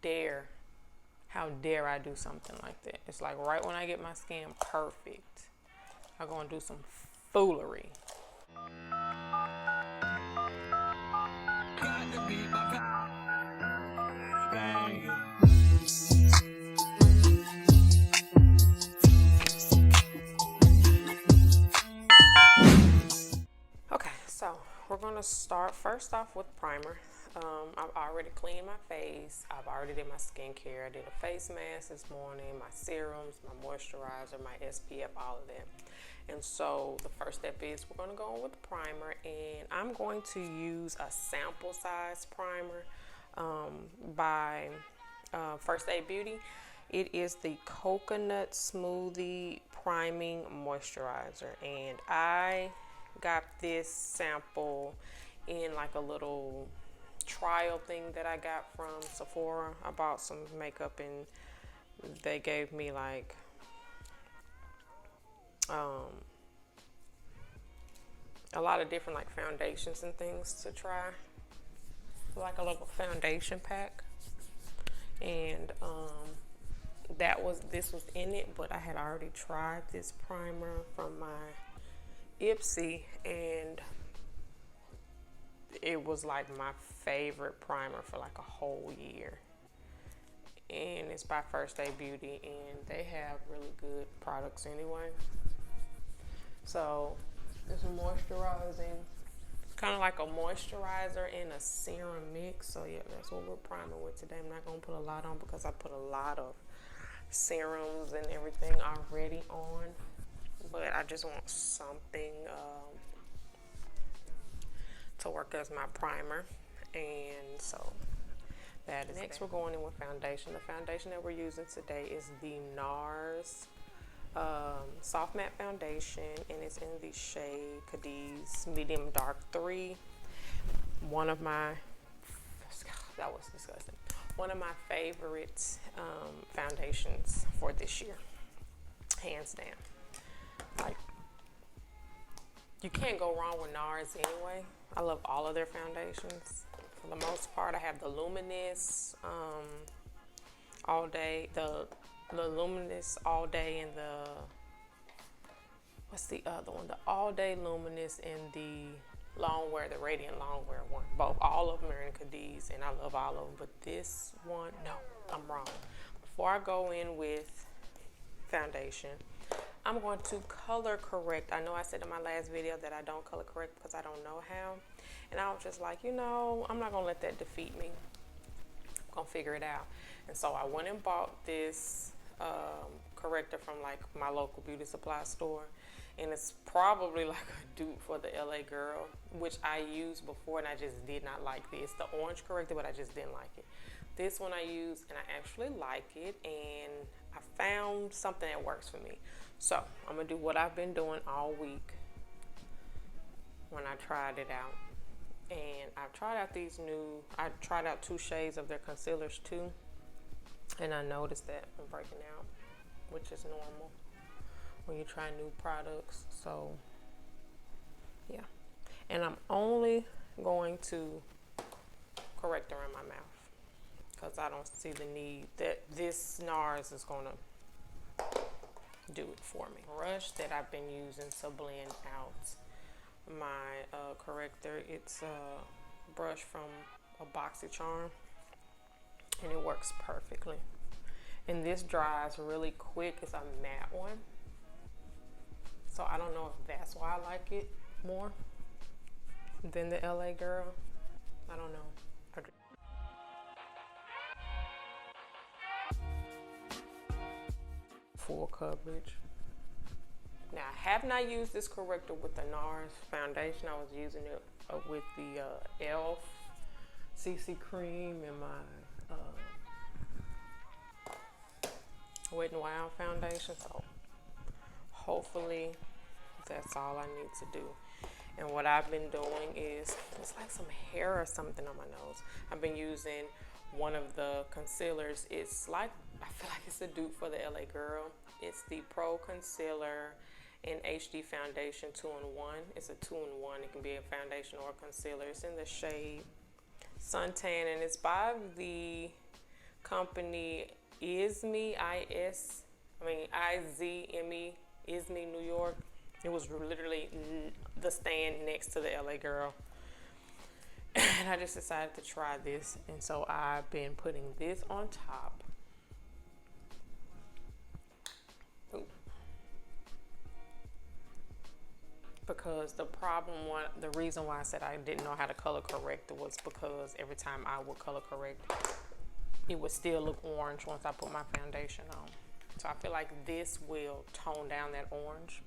dare I do something like that? It's like right when I get my skin perfect, I'm gonna do some foolery. Okay, so we're gonna start first off with primer. I've already cleaned my face. I've already did my skincare. I did a face mask this morning, my serums, my moisturizer, my SPF, all of that. And so the first step is we're going to go on with the primer, and I'm going to use a sample size primer by First Aid Beauty. It is the Coconut Smoothie Priming Moisturizer, and I got this sample in like a little trial thing that I got from Sephora. I bought some makeup and they gave me like a lot of different like foundations and things to try, like a little foundation pack, and this was in it, but I had already tried this primer from my Ipsy, and it was like my favorite primer for like a whole year. And it's by First Aid Beauty, and they have really good products anyway. So it's moisturizing, kind of like a moisturizer and a serum mix. So yeah, that's what we're priming with today. I'm not gonna put a lot on because I put a lot of serums and everything already on, but I just want something to work as my primer. And so that is next. We're going in with foundation. The foundation that we're using today is the Nars Soft Matte Foundation, and it's in the shade Cadiz Medium Dark 3. That was disgusting. One of my favorite foundations for this year, hands down. Like, you can't go wrong with Nars anyway. I love all of their foundations. For the most part, I have the Luminous All Day, the Luminous All Day, and the, what's the other one? The All Day Luminous and the Longwear, the Radiant Longwear one. Both, all of them are in Cadiz, and I love all of them. But this one, no, I'm wrong. Before I go in with foundation, I'm going to color correct. I know I said in my last video that I don't color correct because I don't know how. And I was just like, you know, I'm not going to let that defeat me. I'm going to figure it out. And so I went and bought this corrector from like my local beauty supply store. And it's probably like a dupe for the LA Girl, which I used before and I just did not like this. The orange corrector, but I just didn't like it. This one I use and I actually like it, and I found something that works for me. So I'm gonna do what I've been doing all week when I tried it out. And I've tried out I tried out 2 shades of their concealers too. And I noticed that I'm breaking out, which is normal when you try new products. So yeah. And I'm only going to corrector in my mouth because I don't see the need that this Nars is gonna do it for me. Brush that I've been using to blend out my corrector, it's a brush from a BoxyCharm, and it works perfectly. And this dries really quick. It's a matte one, so I don't know if that's why I like it more than the LA Girl. I don't know. Full coverage. Now, I have not used this corrector with the Nars foundation. I was using it with the e.l.f. CC cream and my Wet n Wild foundation. So hopefully that's all I need to do. And what I've been doing is, it's like some hair or something on my nose. I've been using one of the concealers. It's like, I feel like it's a dupe for the LA Girl. It's the Pro Concealer and HD Foundation 2-in-1. It's a 2-in-1. It can be a foundation or a concealer. It's in the shade Suntan, and it's by the company Izme, IZME, Izme, New York. It was literally the stand next to the LA Girl. And I just decided to try this. And so I've been putting this on top. Ooh. Because the reason why I said I didn't know how to color correct was because every time I would color correct, it would still look orange once I put my foundation on. So I feel like this will tone down that orange.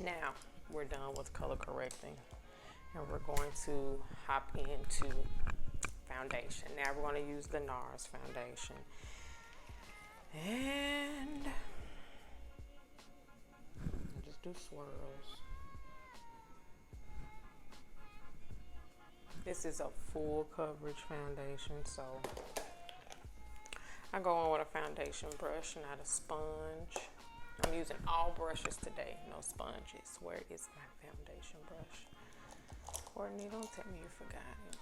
Now we're done with color correcting, and we're going to hop into foundation. Now we're going to use the Nars Foundation. And just do swirls. This is a full coverage foundation, so I go on with a foundation brush, not a sponge. I'm using all brushes today, no sponges. Where is my foundation brush? Courtney, don't tell me you forgot it.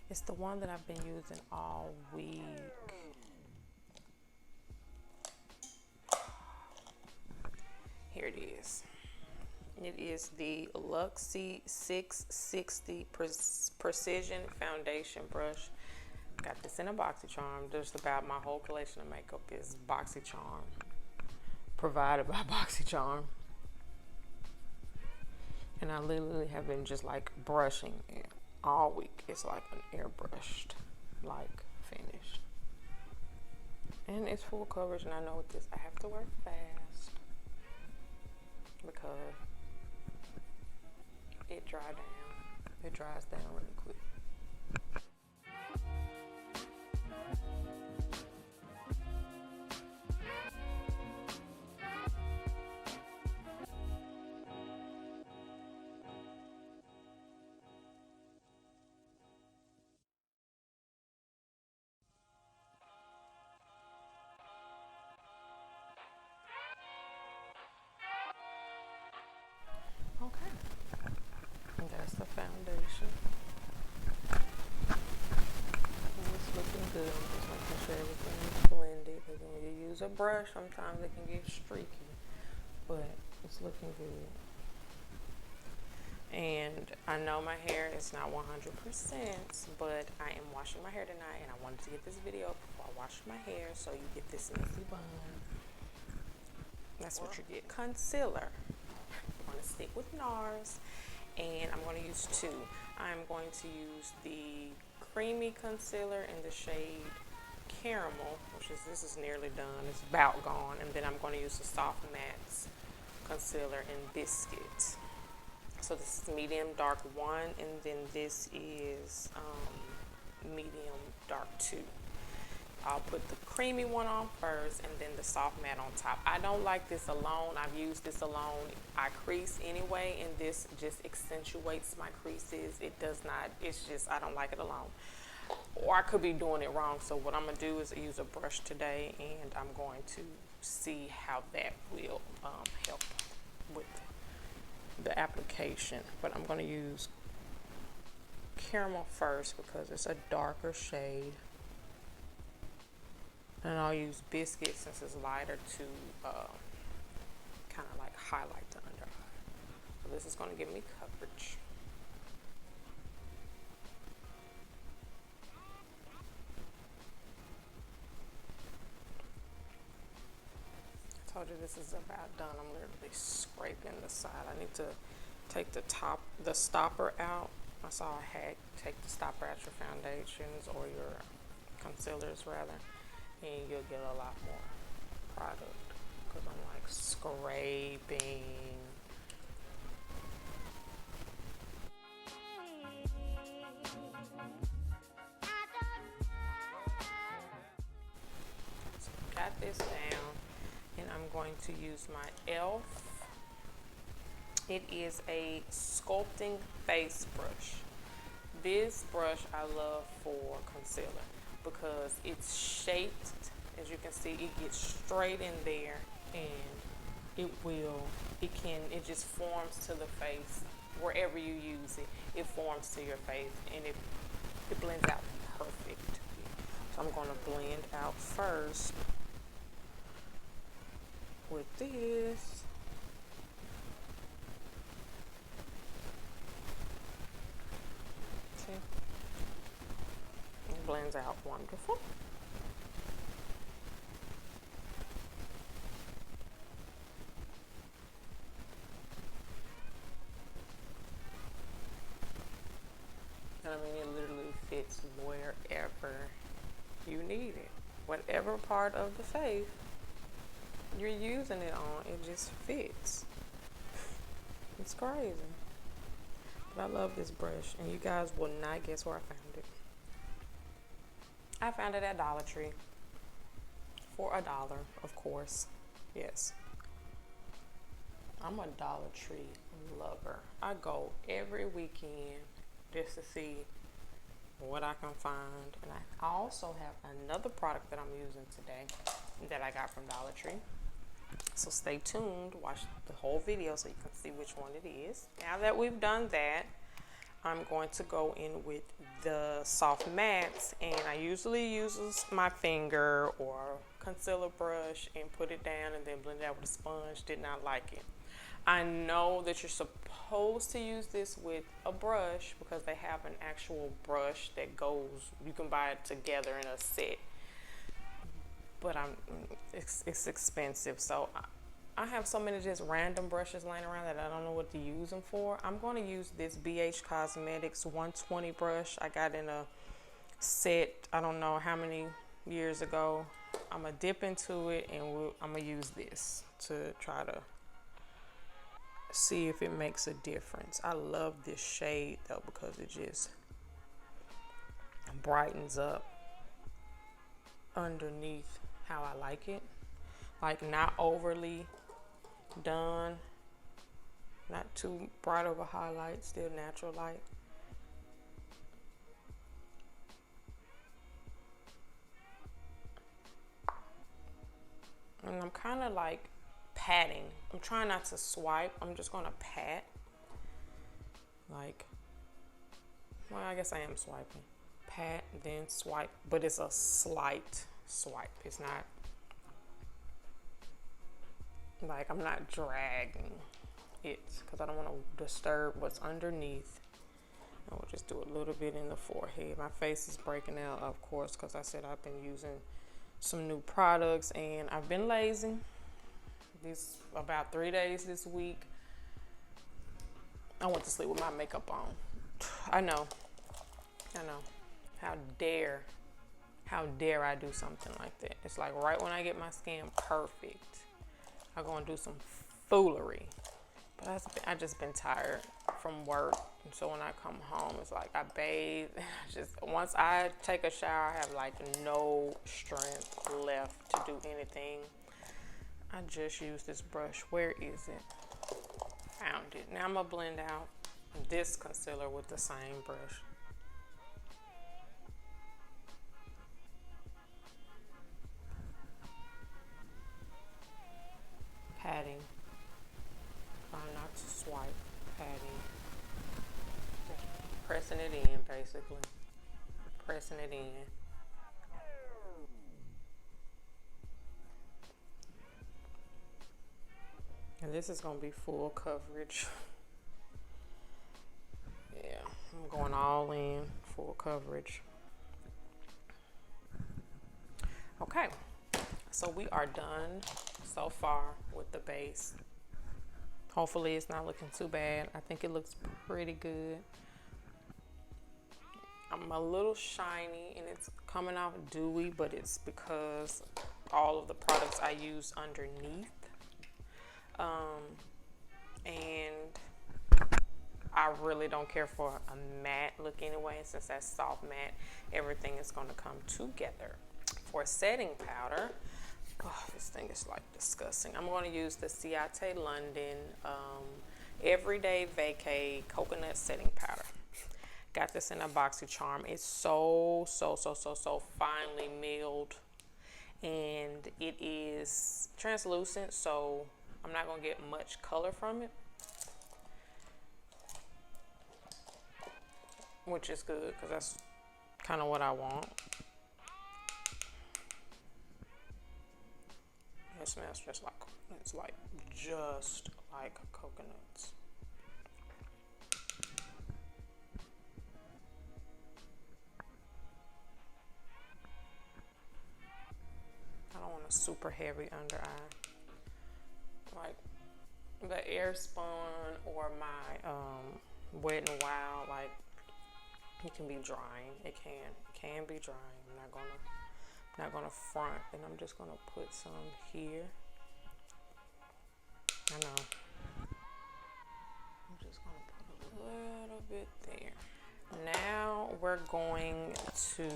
It's the one that I've been using all week. Here it is. It is the Luxie 660 Precision Foundation Brush. Got this in a BoxyCharm. Just about my whole collection of makeup is BoxyCharm. Provided by BoxyCharm. And I literally have been just like brushing it all week. It's like an airbrushed like finish. And it's full coverage, and I know with this I have to work fast because it dries down. It dries down really quick. Okay, and that's the foundation. And it's looking good. I'm just making sure everything is blended, because when you use a brush, sometimes it can get streaky, but it's looking good. And I know my hair is not 100%, but I am washing my hair tonight, and I wanted to get this video before I wash my hair, so you get this easy bun. That's what you get. Concealer. I'm going to stick with Nars, and I'm going to use two. I'm going to use the creamy concealer in the shade Caramel, this is nearly done. It's about gone. And then I'm going to use the Soft Mattes concealer in Biscuit. So this is medium dark 1, and then this is medium dark 2. I'll put the creamy one on first and then the soft matte on top. I don't like this alone. I've used this alone. I crease anyway, and this just accentuates my creases. It does not, it's just, I don't like it alone. Or I could be doing it wrong. So what I'm going to do is use a brush today, and I'm going to see how that will help with the application. But I'm going to use Caramel first because it's a darker shade. And I'll use Biscuit since it's lighter to kind of like highlight the under eye. So this is going to give me coverage. I told you this is about done. I'm literally scraping the side. I need to take the stopper out. I saw a hack. Take the stopper out your foundations or your concealers rather, and you'll get a lot more product because I'm like scraping. So got this down, and I'm going to use my e.l.f. It is a sculpting face brush. This brush I love for concealer. because it's shaped. As you can see, it gets straight in there, and it just forms to the face. Wherever you use it, it forms to your face, and it blends out perfect. So I'm going to blend out first with this. See? It blends out wonderful. I mean, it literally fits wherever you need it. Whatever part of the face you're using it on, it just fits. It's crazy. But I love this brush, and you guys will not guess where I found it. I found it at Dollar Tree for $1, of course. Yes. I'm a Dollar Tree lover. I go every weekend just to see what I can find. And I also have another product that I'm using today that I got from Dollar Tree. So stay tuned, watch the whole video so you can see which one it is. Now that we've done that, I'm going to go in with the soft mattes, and I usually use my finger or concealer brush and put it down and then blend it out with a sponge. Did not like it. I know that you're supposed to use this with a brush because they have an actual brush that goes, you can buy it together in a set, but it's expensive. So I have so many just random brushes laying around that I don't know what to use them for. I'm going to use this BH Cosmetics 120 brush. I got in a set, I don't know how many years ago. I'm going to dip into it, and I'm going to use this to try to see if it makes a difference. I love this shade though because it just brightens up underneath how I like it. Like, not overly done, not too bright of a highlight, still natural light. And I'm kind of like patting. I'm trying not to swipe. I'm just gonna pat. Like, well, I guess I am swiping. Pat, then swipe, but it's a slight swipe. It's not like I'm not dragging it because I don't want to disturb what's underneath. I will just do a little bit in the forehead. My face is breaking out, of course, because I said I've been using some new products and I've been lazy. These about 3 days this week. I went to sleep with my makeup on. I know. How dare I do something like that? It's like right when I get my skin perfect, I'm gonna do some foolery. But I just been tired from work, and so when I come home, it's like I bathe. Once I take a shower, I have like no strength left to do anything. I just used this brush. Where is it? Found it. Now I'm gonna blend out this concealer with the same brush. Patting. Try not to swipe. Patting. Just pressing it in, basically. Pressing it in. And this is going to be full coverage. Yeah, I'm going all in, full coverage. Okay, so we are done so far with the base. Hopefully it's not looking too bad. I think it looks pretty good. I'm a little shiny and it's coming off dewy, but it's because all of the products I use underneath. And I really don't care for a matte look anyway. Since that's soft matte, everything is going to come together. For setting powder, this thing is like disgusting. I'm going to use the Ciate London Everyday Vacay Coconut Setting Powder. Got this in a BoxyCharm. It's so finely milled, and it is translucent, so I'm not gonna get much color from it, which is good because that's kind of what I want. It smells just like, it's like just like coconuts. I don't want a super heavy under eye. Like the Airspun or my Wet n Wild, like it can be drying. It can be drying. I'm not gonna front, and I'm just gonna put some here. I know. I'm just gonna put a little bit there. Now we're going to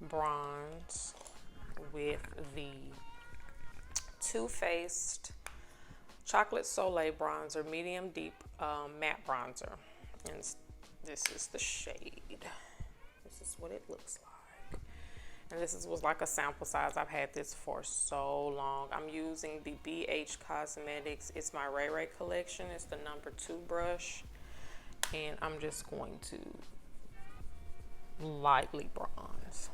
bronze with the Too Faced Chocolate Soleil Bronzer, medium deep matte bronzer, and this is the shade. This is what it looks like, and was like a sample size. I've had this for so long. I'm using the BH Cosmetics. It's my Ray Ray collection. It's the number 2 brush, and I'm just going to lightly bronze.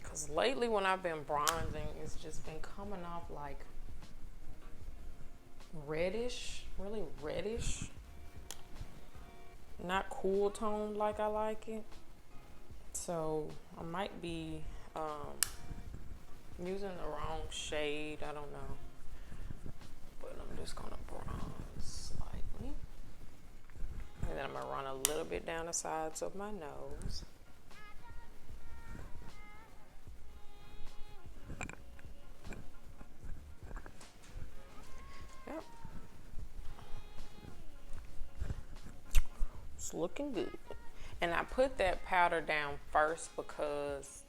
Because lately when I've been bronzing, it's just been coming off like reddish, really reddish. Not cool toned like I like it. So I might be using the wrong shade. I don't know. But I'm just going to bronze slightly. And then I'm going to run a little bit down the sides of my nose. Yep. It's looking good. And I put that powder down first because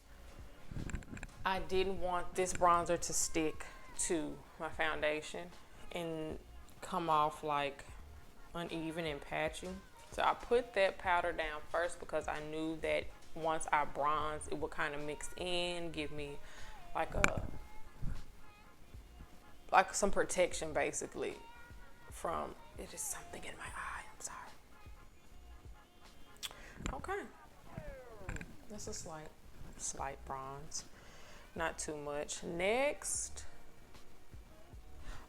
I didn't want this bronzer to stick to my foundation and come off like uneven and patchy. So I put that powder down first because I knew that once I bronze, it would kind of mix in, give me like some protection basically from, it is something in my eye, I'm sorry. Okay, this is slight bronze, not too much. Next,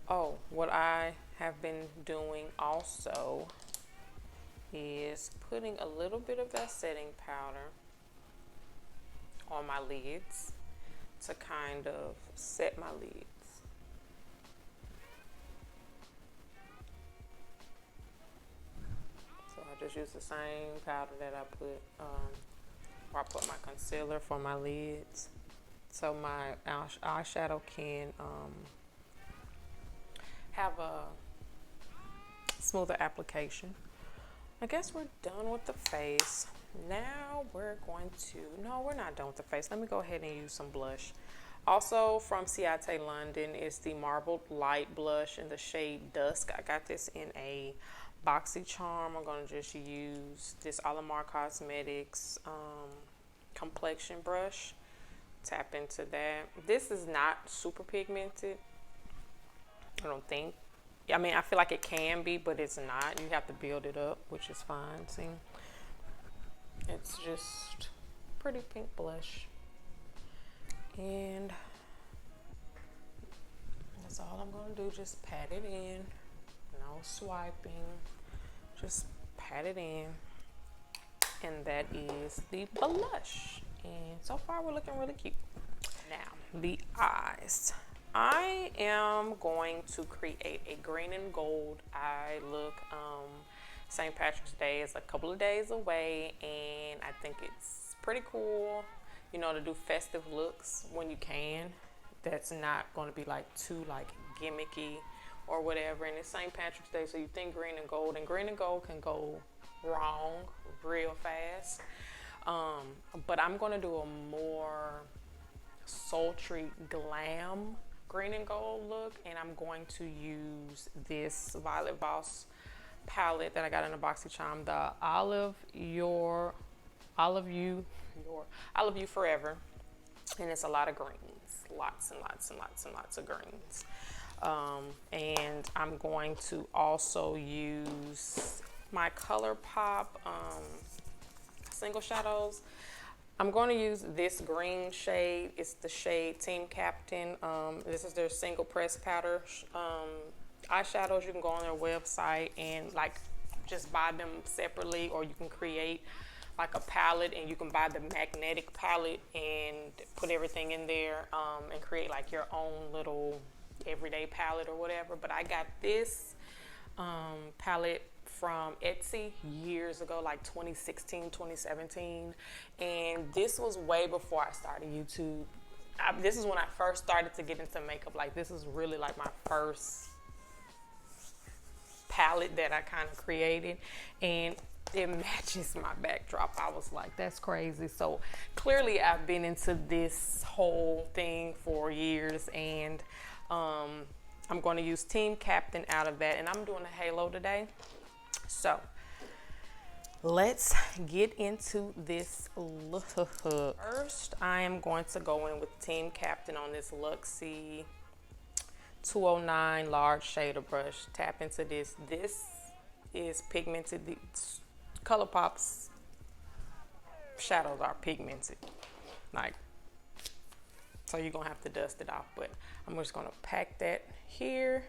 what I have been doing also is putting a little bit of that setting powder on my lids to kind of set my lids. I just use the same powder that I put, where I put my concealer for my lids, so my eyeshadow can have a smoother application. I guess we're done with the face. Now we're going to, no, we're not done with the face. Let me go ahead and use some blush. Also from Ciate London is the Marbled Light Blush in the shade Dusk. I got this in a BoxyCharm. I'm going to just use this Alamar Cosmetics complexion brush. Tap into that. This is not super pigmented, I don't think. I mean, I feel like it can be, but it's not. You have to build it up, which is fine. See? It's just pretty pink blush. And that's all I'm going to do. Just pat it in. No swiping, just pat it in, and that is the blush. And so far we're looking really cute. Now the eyes. I am going to create a green and gold eye look. St. Patrick's Day is a couple of days away, and I think it's pretty cool, you know, to do festive looks when you can. That's not going to be like too like gimmicky or whatever, and it's St. Patrick's Day, so you think green and gold can go wrong real fast. But I'm gonna do a more sultry glam green and gold look, and I'm going to use this Violet Voss palette that I got in a BoxyCharm, the Olive You Forever, and it's a lot of greens, lots and lots and lots and lots of greens. And I'm going to also use my ColourPop single shadows. I'm going to use this green shade. It's the shade Team Captain. This is their single press powder eyeshadows. You can go on their website and like just buy them separately, or you can create like a palette and you can buy the magnetic palette and put everything in there and create like your own little everyday palette or whatever. But I got this palette from Etsy years ago, like 2016, 2017. And this was way before I started YouTube. This is when I first started to get into makeup. Like this is really like my first palette that I kind of created. And it matches my backdrop. I was like, that's crazy. So clearly I've been into this whole thing for years, and I'm going to use Team Captain out of that, and I'm doing a halo today. So let's get into this look. First, I am going to go in with Team Captain on this Luxie 209 large shader brush. Tap into this. This is pigmented. The ColourPop's shadows are pigmented, like, so you're gonna have to dust it off. But I'm just gonna pack that here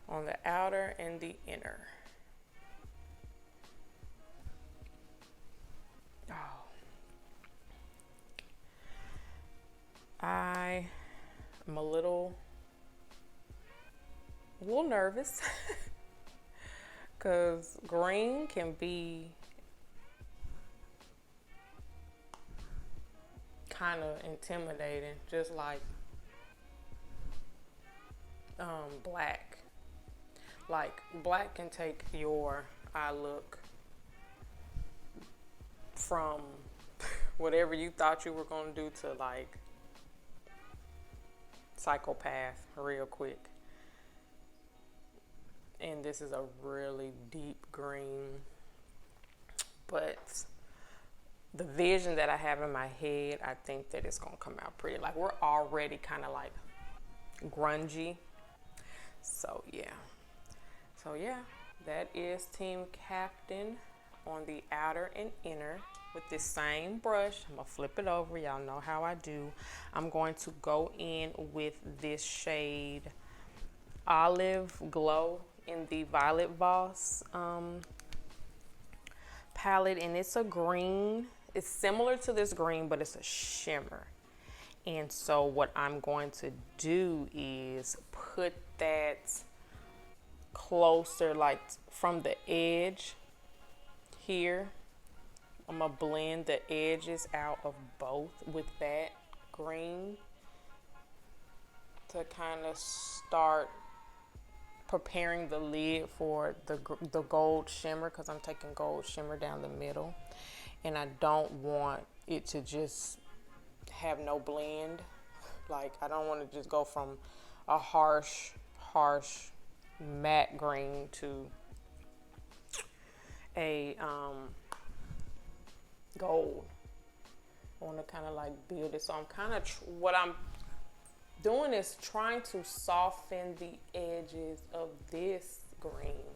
on the outer and the inner. Oh, I am a little nervous because green can be kind of intimidating, just like black. Like black can take your eye look from whatever you thought you were going to do to like psychopath real quick. And this is a really deep green, but the vision that I have in my head, I think that it's gonna come out pretty. Like we're already kind of like grungy. So yeah, that is Team Captain on the outer and inner with this same brush. I'm gonna flip it over. Y'all know how I do. I'm going to go in with this shade Olive Glow in the Violet Voss palette, and it's a green. It's similar to this green, but it's a shimmer. And so what I'm going to do is put that closer, like from the edge here. I'm gonna blend the edges out of both with that green to kind of start preparing the lid for the gold shimmer, because I'm taking gold shimmer down the middle, and I don't want it to just have no blend. Like I don't want to just go from a harsh matte green to a gold. I want to kind of like build it. So I'm kind of what I'm doing is trying to soften the edges of this green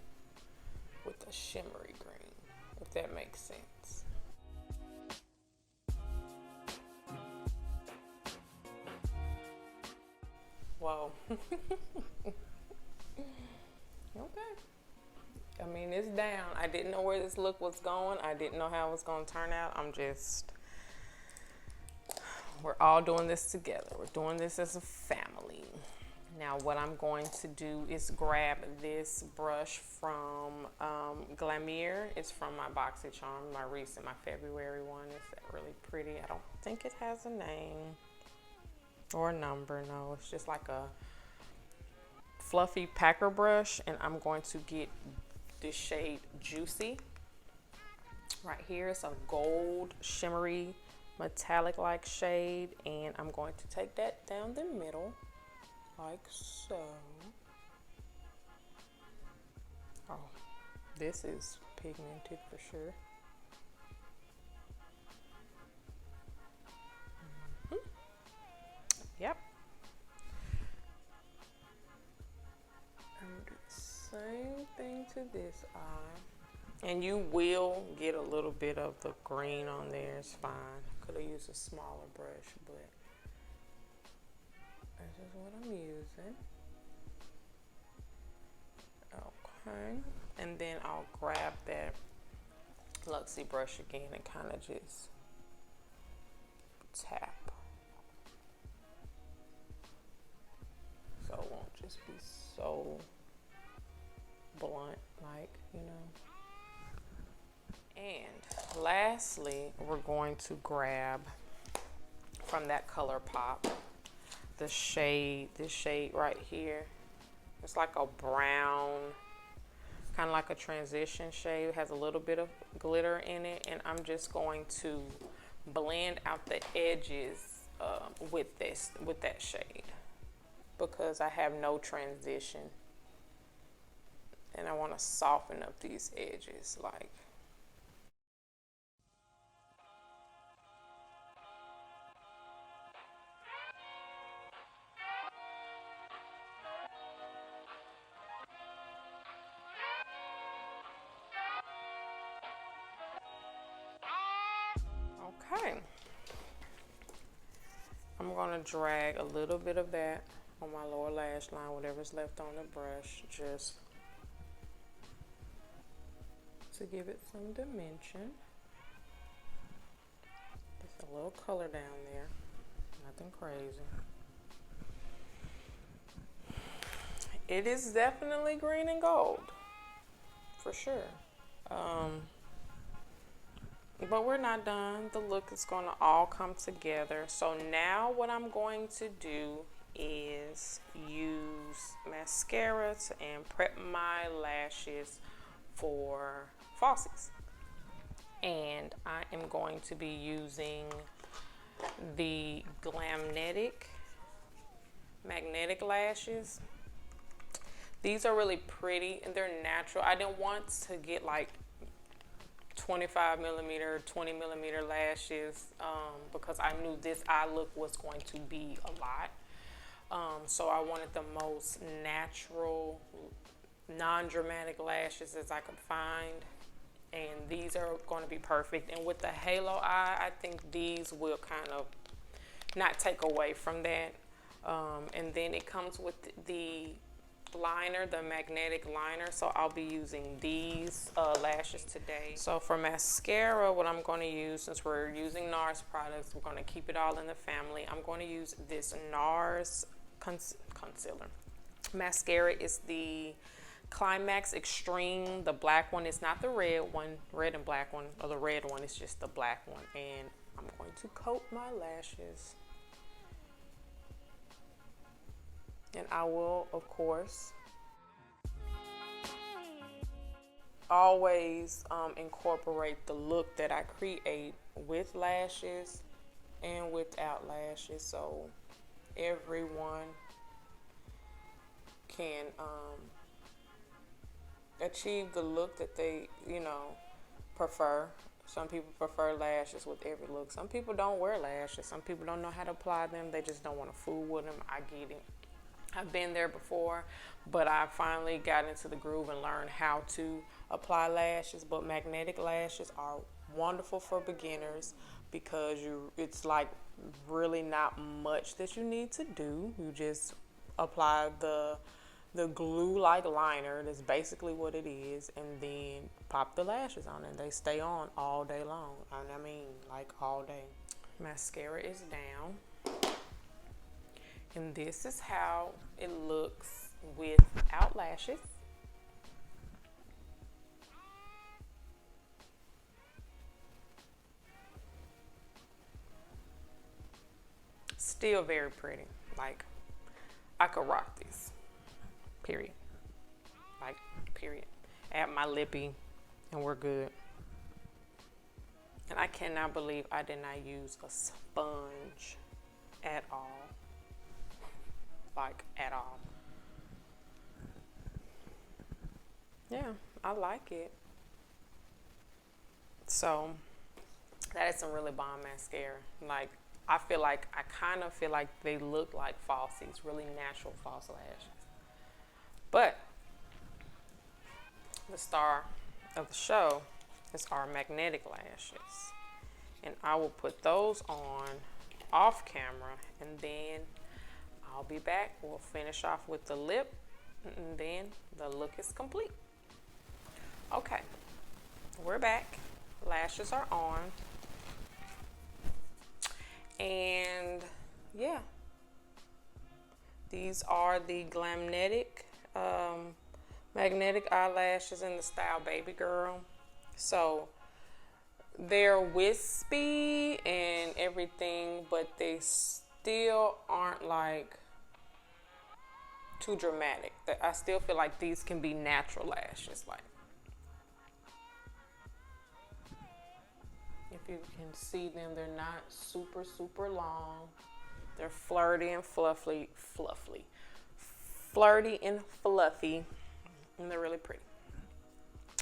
with a shimmery green, if that makes sense. Whoa. Okay. I mean, it's down. I didn't know where this look was going. I didn't know how it was going to turn out. We're all doing this together. We're doing this as a family. Now, what I'm going to do is grab this brush from Glam. It's from my BoxyCharm, my February one. It's really pretty. I don't think it has a name or a number. No, it's just like a fluffy packer brush, and I'm going to get this shade Juicy right here. It's a gold shimmery metallic like shade, and I'm going to take that down the middle like so. Oh, This is pigmented for sure. Yep. And do the same thing to this eye. And you will get a little bit of the green on there. It's fine. Could have used a smaller brush, but this is what I'm using. Okay. And then I'll grab that Luxie brush again and kind of just tap. So it won't just be so blunt, like, you know. And lastly, we're going to grab from that Color Pop the shade, this shade right here. It's like a brown, kind of like a transition shade. It has a little bit of glitter in it, and I'm just going to blend out the edges with that shade, because I have no transition and I want to soften up these edges. Like, okay, I'm going to drag a little bit of that on my lower lash line, whatever's left on the brush, just to give it some dimension. Just a little color down there, nothing crazy. It is definitely green and gold, for sure. But we're not done. The look is going to all come together. So now what I'm going to do is use mascara and prep my lashes for falsies. And I am going to be using the magnetic lashes. These are really pretty and they're natural. I didn't want to get like 25 millimeter, 20 millimeter lashes because I knew this eye look was going to be a lot. So I wanted the most natural, non-dramatic lashes as I could find. And these are going to be perfect. And with the halo eye, I think these will kind of not take away from that. And then it comes with the liner, the magnetic liner, so I'll be using these lashes today. So for mascara, what I'm going to use, since we're using Nars products, we're going to keep it all in the family. I'm going to use this Nars concealer. Mascara is the Climax Extreme, the black one. It's not the red one, red and black one, or the red one, it's just the black one. And I'm going to coat my lashes. And I will, of course, always incorporate the look that I create with lashes and without lashes, so everyone can achieve the look that they, prefer. Some people prefer lashes with every look. Some people don't wear lashes. Some people don't know how to apply them. They just don't want to fool with them. I get it. I've been there before, but I finally got into the groove and learned how to apply lashes. But magnetic lashes are wonderful for beginners because it's like really not much that you need to do. You just apply the glue-like liner. That's basically what it is, and then pop the lashes on, and they stay on all day long. I mean, like all day. Mascara is down. And this is how it looks without lashes. Still very pretty. Like, I could rock this. Period. Like, period. Add my lippy and we're good. And I cannot believe I did not use a sponge at all. Like, at all. Yeah, I like it. So that is some really bomb mascara. Like, I kind of feel like they look like falsies, really natural false lashes. But the star of the show is our magnetic lashes. And I will put those on off camera, and then I'll be back. We'll finish off with the lip, and then the look is complete. Okay, we're back. Lashes are on. And yeah, these are the Glamnetic magnetic eyelashes in the style Baby Girl. So they're wispy and everything, but they still aren't like too dramatic. I still feel like these can be natural lashes. Like, if you can see them, they're not super long. They're flirty and fluffy, and they're really pretty.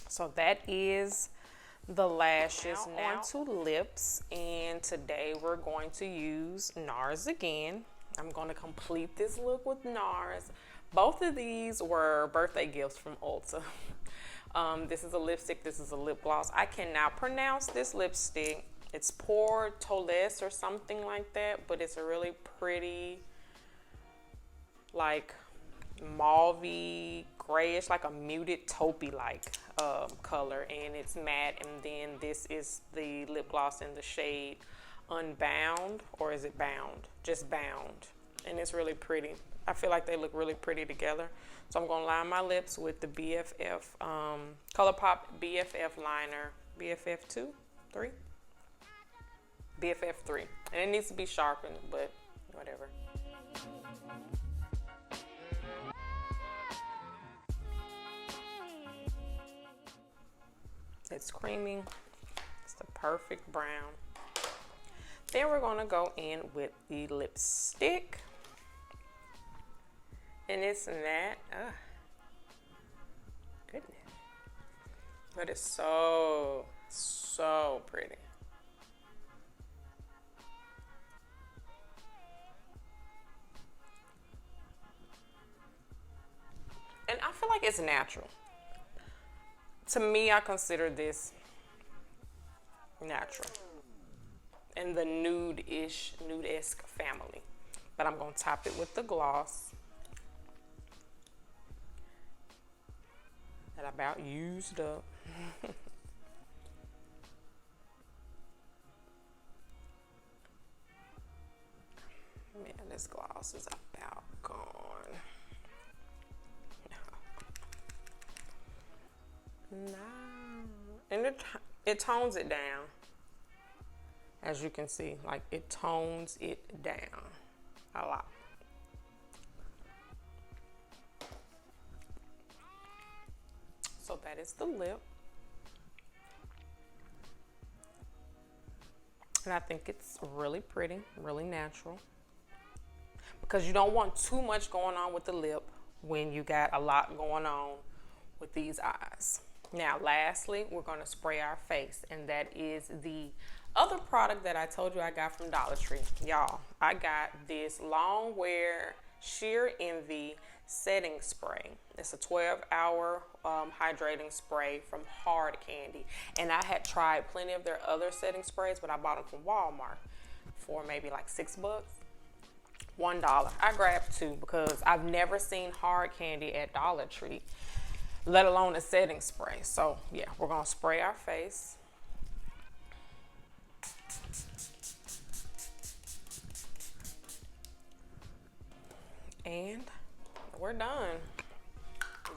So that is the lashes. Now on to lips, and today we're going to use Nars again. I'm going to complete this look with Nars. Both of these were birthday gifts from Ulta. This is a lipstick, this is a lip gloss. I cannot pronounce this lipstick. It's Pour Toilette or something like that, but it's a really pretty, like, mauvey, grayish, like a muted taupey like color, and it's matte. And then this is the lip gloss in the shade Unbound, or is it Bound? Just Bound, and it's really pretty. I feel like they look really pretty together. So I'm gonna line my lips with the BFF ColourPop BFF liner, BFF 2, 3, BFF 3, and it needs to be sharpened, but whatever. It's creamy. It's the perfect brown. Then we're gonna go in with the lipstick. And it's that, goodness. But it's so pretty. And I feel like it's natural. To me, I consider this natural in the nude-esque family. But I'm gonna top it with the gloss that I about used up. Man, this gloss is about gone. No. And it tones it down. As you can see, like, it tones it down a lot. So that is the lip. And I think it's really pretty, really natural. Because you don't want too much going on with the lip when you got a lot going on with these eyes. Now, lastly, we're going to spray our face, and that is the other product that I told you I got from Dollar Tree. Y'all, I got this Long Wear Sheer Envy setting spray. It's a 12-hour hydrating spray from Hard Candy, and I had tried plenty of their other setting sprays, but I bought them from Walmart for maybe like $6, $1. I grabbed 2 because I've never seen Hard Candy at Dollar Tree, let alone a setting spray. So yeah, we're gonna spray our face. And we're done.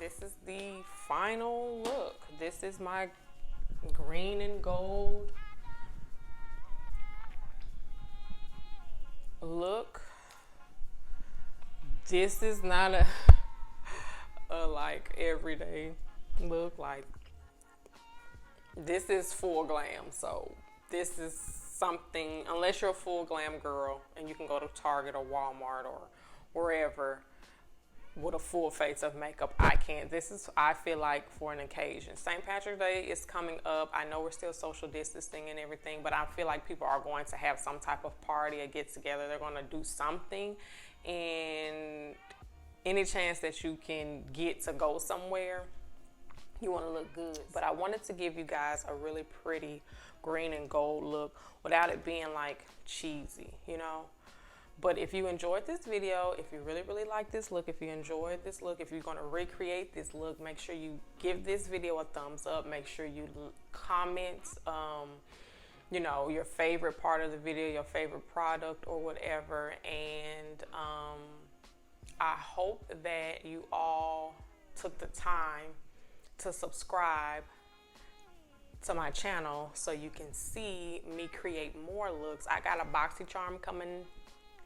This is the final look. This is my green and gold look. This is not a like everyday look. Like, this is full glam. So this is something, unless you're a full glam girl and you can go to Target or Walmart or wherever, with a full face of makeup. I can't. This is, I feel like, for an occasion. St. Patrick's Day is coming up. I know we're still social distancing and everything, but I feel like people are going to have some type of party or get together. They're going to do something, and any chance that you can get to go somewhere, you want to look good. But I wanted to give you guys a really pretty green and gold look without it being like cheesy, you know. But if you enjoyed this video, if you really like this look, if you enjoyed this look, if you're going to recreate this look, make sure you give this video a thumbs up. Make sure you comment, you know, your favorite part of the video, your favorite product or whatever. And I hope that you all took the time to subscribe to my channel so you can see me create more looks. I got a BoxyCharm coming.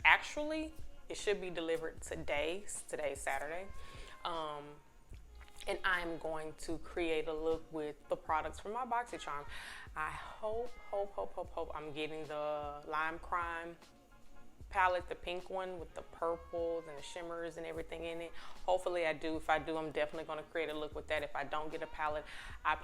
Actually, it should be delivered today. Today's Saturday. And I'm going to create a look with the products from my BoxyCharm. I hope I'm getting the Lime Crime palette, the pink one with the purples and the shimmers and everything in it. Hopefully I do. If I do, I'm definitely going to create a look with that. If I don't get a palette, I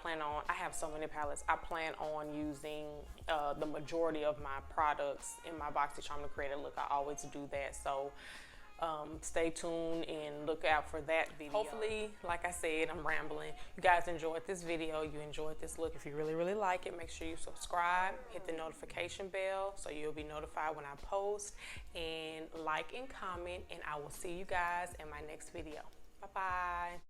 have so many palettes. I plan on using the majority of my products in my BoxyCharm to create a look. I always do that. So stay tuned and look out for that video. Hopefully, like I said, I'm rambling. You guys enjoyed this video. You enjoyed this look. If you really like it, make sure you subscribe, hit the notification bell so you'll be notified when I post, and like and comment, and I will see you guys in my next video. Bye-bye.